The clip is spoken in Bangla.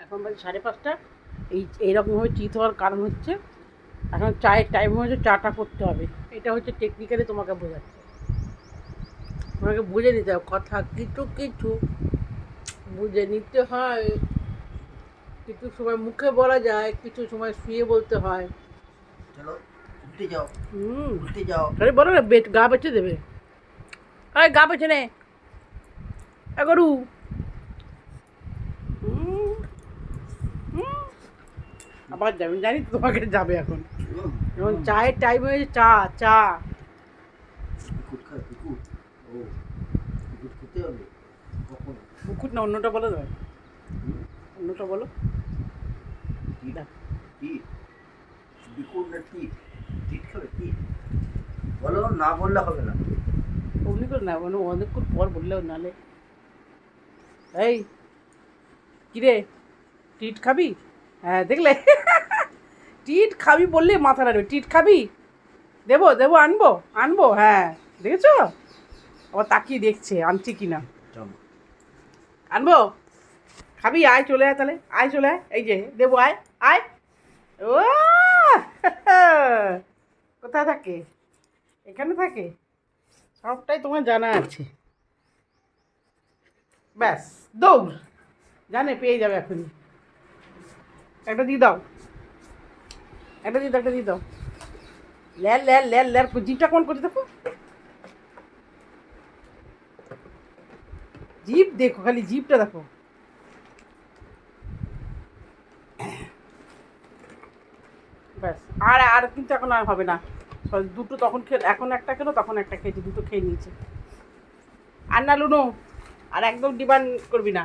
এখন বাজে 5:30। এইরকমভাবে চিত হওয়ার কারণ হচ্ছে এখন চায়ের টাইম হয়েছে, চাটা করতে হবে। এটা হচ্ছে টেকনিক্যালি তোমাকে বোঝাচ্ছে, তোমাকে বুঝে নিতে হবে। কথা কিছু কিছু বুঝে নিতে হয়। কিছু সময় মুখে বলা যায়, কিছু সময় শুয়ে বলতে হয়। চলো উঠে যাও, হুম, উঠে যাও। আরে বলো না, গা বেছে দেবে। আরে গা বেছে নে গরু। হুম, হুম। আবার যাবে, জানি তো তোমাকে যাবে এখন। এখন চায়ের টাইম হয়েছে, চা চা। বিকুট খায় বিকুট। ও বিকুট খেতে হবে কখন? মুকুট না, অন্যটা বলো না, অন্যটা বলো। টিট না, টিট বিকুট না টিট? টিট খাবে টিট বলো, না বললে হবে না। অমনি করে না, মানে অনেকক্ষণ পর বললেও নালে। এই কিরে, টিট খাবি? হ্যাঁ দেখলে, টিট খাবি বললে মাথা নাড়বে। টিট খাবি? দেবো দেবো, আনবো আনবো, হ্যাঁ দেখেছো, আবার তাকিয়ে দেখছে আনছি কি না। চলো আনবো, খাবি? আয় চলে আয়, তাহলে আয় চলে আয়, এই যে দেবো, আয় আয়। ও কোথায় থাকে? এখানে থাকে, সবটাই তোমার জানা আছে। ব্যাস, দৌড়, জানে পেয়ে যাবে এখনই। একটা দিয়ে দাও, একটা দিয়ে দাও, একটা দিয়ে দাও। ল্যার ল্যার ল্যার ল্যার, জিভটা কোন করে দেখো, জিভ দেখো, খালি জিভটা দেখো। ব্যাস, আর আর কিন্তু এখন আর হবে না। দুটো তখন এখন একটা খেলো, তখন একটা খেয়েছি, দুটো খেয়ে নিয়েছে। আর না লুনো, আর একদম ডিমান্ড করবি না।